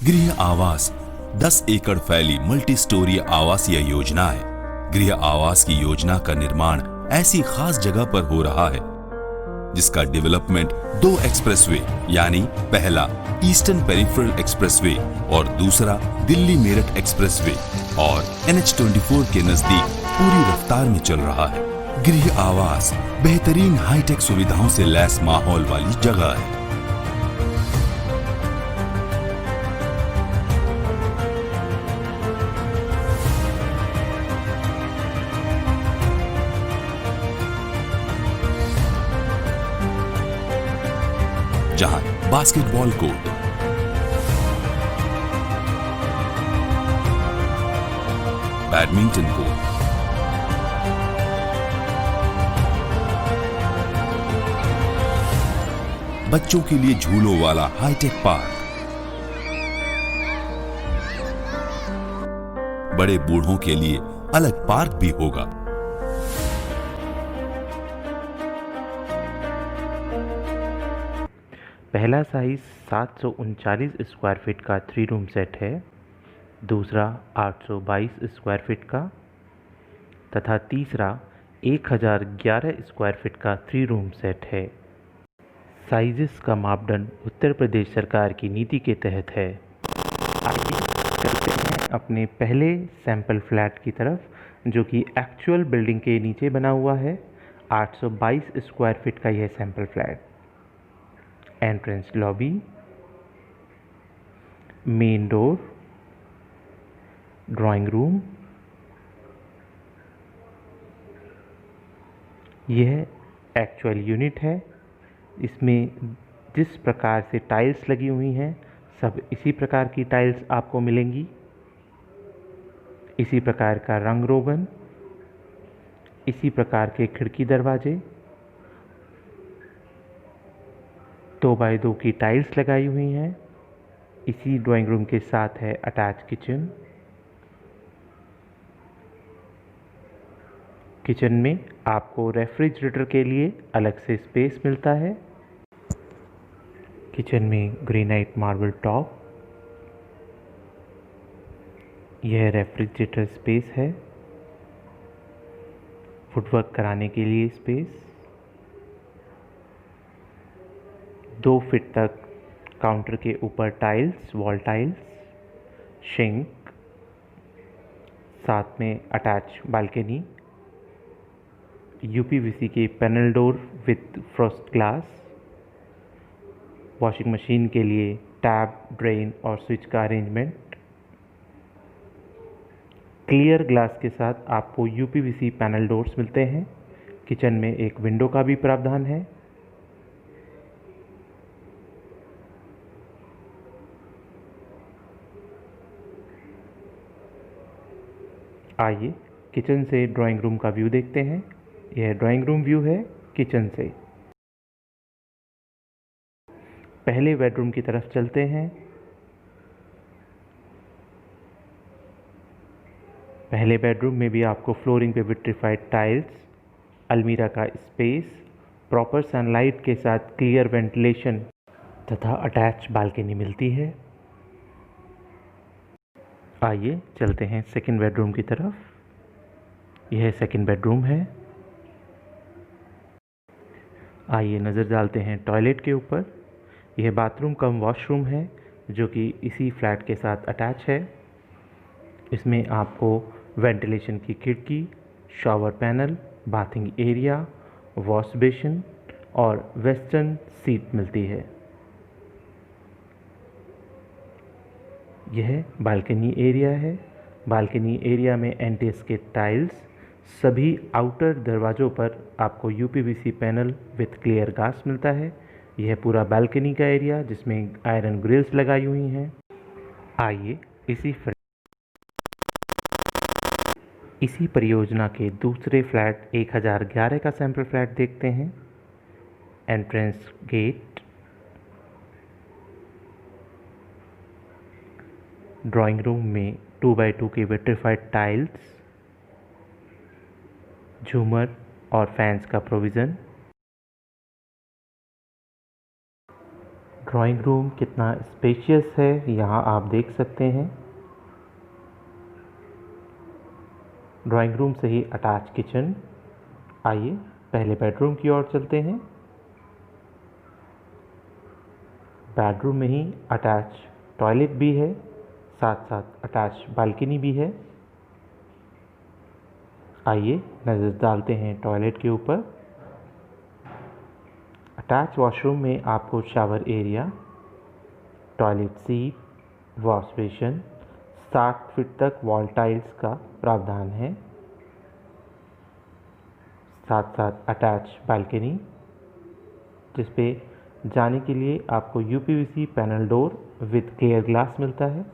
गृह आवास 10 एकड़ फैली मल्टी स्टोरी आवासीय योजना है। गृह आवास की योजना का निर्माण ऐसी खास जगह पर हो रहा है जिसका डेवलपमेंट 2 एक्सप्रेसवे यानी पहला ईस्टर्न पेरिफेरल एक्सप्रेसवे और दूसरा दिल्ली मेरठ एक्सप्रेसवे और NH24 के नजदीक पूरी रफ्तार में चल रहा है। गृह आवास बेहतरीन हाईटेक सुविधाओं से लैस माहौल वाली जगह है। जहां बास्केटबॉल कोर्ट, बैडमिंटन कोर्ट, बच्चों के लिए झूलों वाला हाईटेक पार्क, बड़े बूढ़ों के लिए अलग पार्क भी होगा। पहला साइज 739 स्क्वायर फीट का 3 रूम सेट है, दूसरा 822 स्क्वायर फीट का तथा तीसरा 1011 स्क्वायर फीट का 3 रूम सेट है। साइजेस का मापदंड उत्तर प्रदेश सरकार की नीति के तहत है। आइए चलते हैं अपने पहले सैंपल फ्लैट की तरफ, जो कि एक्चुअल बिल्डिंग के नीचे बना हुआ है। 822 स्क्वायर फीट का यह sample flat. Entrance lobby, main door, drawing room. यह एक्चुअल यूनिट है। इसमें जिस प्रकार से टाइल्स लगी हुई हैं सब इसी प्रकार की टाइल्स आपको मिलेंगी। इसी प्रकार का रंग रोगन, इसी प्रकार के खिड़की दरवाजे, 2x2 की टाइल्स लगाई हुई हैं। इसी ड्राइंग रूम के साथ है अटैच किचन। किचन में आपको रेफ्रिजरेटर के लिए अलग से स्पेस मिलता है। किचन में ग्रेनाइट मार्बल टॉप। यह रेफ्रिजरेटर स्पेस है। फुटवर्क कराने के लिए स्पेस। 2 फीट तक काउंटर के ऊपर टाइल्स, वॉल टाइल्स, सिंक, साथ में अटैच बालकनी, UPVC के panel door with Frost glass, washing machine के लिए टैब, ड्रेन और स्विच का अरेंजमेंट। क्लियर ग्लास के साथ आपको UPVC पैनल डोर्स मिलते हैं। किचन में एक विंडो का भी प्रावधान है। आइए किचन से ड्राइंग रूम का व्यू देखते हैं। यह ड्राइंग रूम व्यू है किचन से। पहले बेडरूम की तरफ चलते हैं। पहले बेडरूम में भी आपको फ्लोरिंग पे विट्रीफाइड टाइल्स, अलमीरा का स्पेस, प्रॉपर सनलाइट के साथ क्लियर वेंटिलेशन तथा अटैच बालकनी मिलती है। आइए चलते हैं सेकंड बेडरूम की तरफ। यह सेकंड बेडरूम है। आइए नज़र डालते हैं टॉयलेट के ऊपर। यह बाथरूम कम वॉशरूम है जो कि इसी फ्लैट के साथ अटैच है। इसमें आपको वेंटिलेशन की खिड़की, shower panel, bathing area, wash basin और वेस्टर्न सीट मिलती है। यह बालकनी एरिया है। बालकनी एरिया में एंटी स्किड टाइल्स, सभी आउटर दरवाज़ों पर आपको UPVC panel with clear glass मिलता है। यह पूरा बालकनी का एरिया जिसमें आयरन ग्रिल्स लगाई हुई हैं। आइए इसी परियोजना के दूसरे फ्लैट 1011 का सैंपल फ्लैट देखते हैं। एंट्रेंस गेट, ड्राइंग रूम में 2x2 की विट्रीफाइड टाइल्स, झूमर और फैंस का प्रोविज़न। ड्राइंग रूम कितना स्पेशियस है यहाँ आप देख सकते हैं। ड्राइंग रूम से ही अटैच किचन। आइए पहले बेडरूम की ओर चलते हैं। बेडरूम में ही अटैच टॉयलेट भी है, साथ साथ अटैच बालकनी भी है। आइए नज़र डालते हैं टॉयलेट के ऊपर। अटैच वॉशरूम में आपको shower area, toilet seat, wash basin, 7 feet तक वॉल टाइल्स का प्रावधान है। साथ साथ अटैच बालकनी, जिस पे जाने के लिए आपको UPVC panel door with clear glass मिलता है।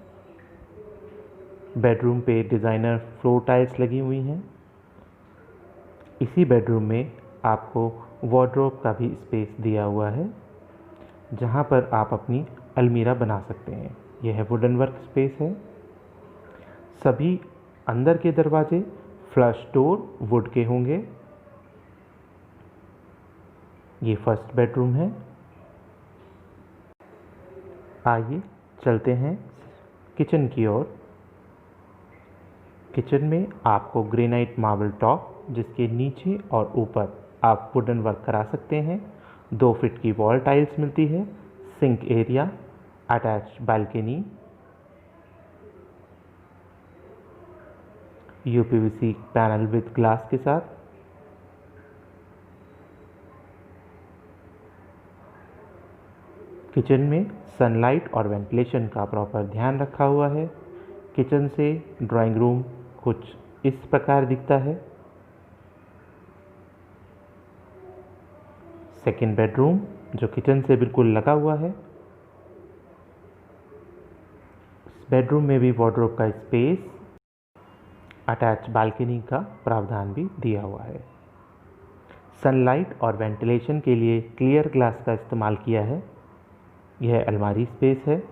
बेडरूम पे डिज़ाइनर फ्लोर टाइल्स लगी हुई हैं। इसी बेडरूम में आपको वार्डरोब का भी स्पेस दिया हुआ है, जहां पर आप अपनी अलमीरा बना सकते हैं। यह वुडन वर्क स्पेस है। सभी अंदर के दरवाजे फ्लश डोर वुड के होंगे। ये फर्स्ट बेडरूम है। आइए चलते हैं किचन की ओर। किचन में आपको ग्रेनाइट मार्बल टॉप, जिसके नीचे और ऊपर आप वुडन वर्क करा सकते हैं। 2 फीट की वॉल टाइल्स मिलती है। Sink area, attach balcony, UPVC panel with glass के साथ। किचन में सनलाइट और वेंटिलेशन का प्रॉपर ध्यान रखा हुआ है। किचन से ड्राइंग रूम कुछ इस प्रकार दिखता है। सेकेंड बेडरूम जो किचन से बिल्कुल लगा हुआ है। इस बेडरूम में भी वार्डरोब का स्पेस, अटैच बालकनी का प्रावधान भी दिया हुआ है। सनलाइट और वेंटिलेशन के लिए क्लियर ग्लास का इस्तेमाल किया है। यह अलमारी स्पेस है।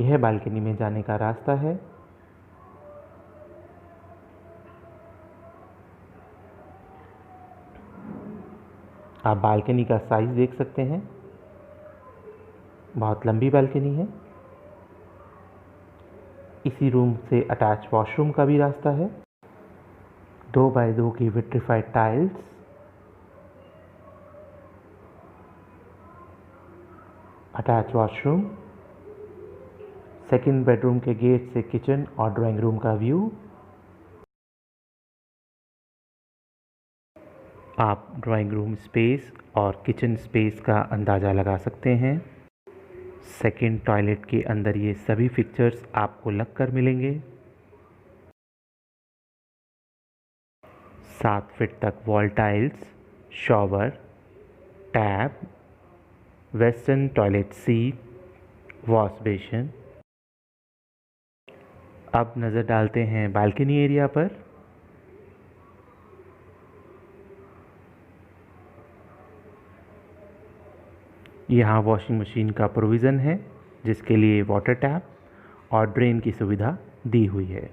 यह बालकनी में जाने का रास्ता है। आप बालकनी का साइज देख सकते हैं, बहुत लंबी बालकनी है। इसी रूम से अटैच वॉशरूम का भी रास्ता है। 2 बाय 2 की vitrified tiles, attach washroom, second bedroom के गेट से किचन और ड्राइंग रूम का व्यू। आप ड्राइंग रूम स्पेस और किचन स्पेस का अंदाज़ा लगा सकते हैं। सेकंड टॉयलेट के अंदर ये सभी फीचर्स आपको लगकर मिलेंगे। 7 फीट तक wall tiles, shower, tap, western toilet seat, wash basin. अब नज़र डालते हैं बालकनी एरिया पर। यहाँ वॉशिंग मशीन का प्रोविज़न है, जिसके लिए वाटर टैप और ड्रेन की सुविधा दी हुई है।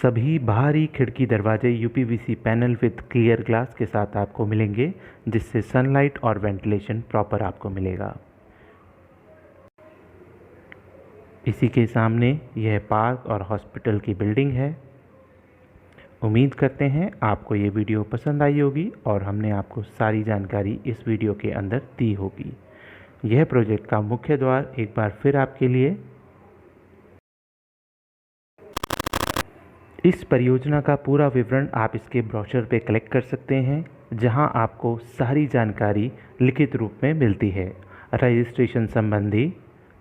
सभी बाहरी खिड़की दरवाजे UPVC panel with clear glass के साथ आपको मिलेंगे, जिससे सनलाइट और वेंटिलेशन प्रॉपर आपको मिलेगा। इसी के सामने यह पार्क और हॉस्पिटल की बिल्डिंग है। उम्मीद करते हैं आपको ये वीडियो पसंद आई होगी और हमने आपको सारी जानकारी इस वीडियो के अंदर दी होगी। यह प्रोजेक्ट का मुख्य द्वार एक बार फिर आपके लिए। इस परियोजना का पूरा विवरण आप इसके ब्रोशर पे कलेक्ट कर सकते हैं, जहां आपको सारी जानकारी लिखित रूप में मिलती है। रजिस्ट्रेशन संबंधी,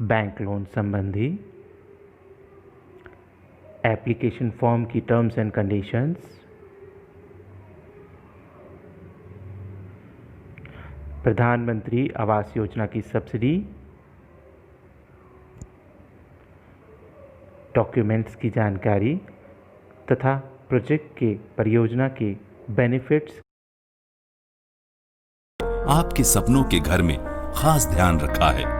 बैंक लोन संबंधी, एप्लीकेशन फॉर्म की टर्म्स एंड कंडीशंस, प्रधानमंत्री आवास योजना की सब्सिडी, डॉक्यूमेंट्स की जानकारी तथा प्रोजेक्ट के परियोजना के बेनिफिट्स। आपके सपनों के घर में खास ध्यान रखा है।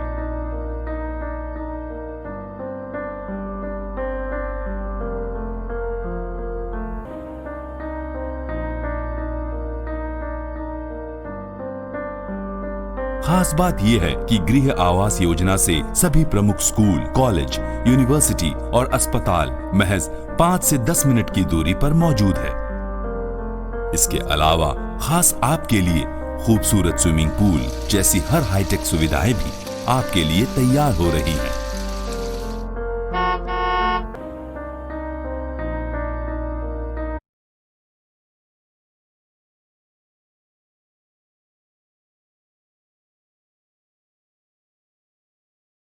खास बात यह है कि गृह आवास योजना से सभी प्रमुख स्कूल, कॉलेज, यूनिवर्सिटी और अस्पताल महज 5 से 10 मिनट की दूरी पर मौजूद है। इसके अलावा खास आपके लिए खूबसूरत स्विमिंग पूल जैसी हर हाईटेक सुविधाएं भी आपके लिए तैयार हो रही हैं।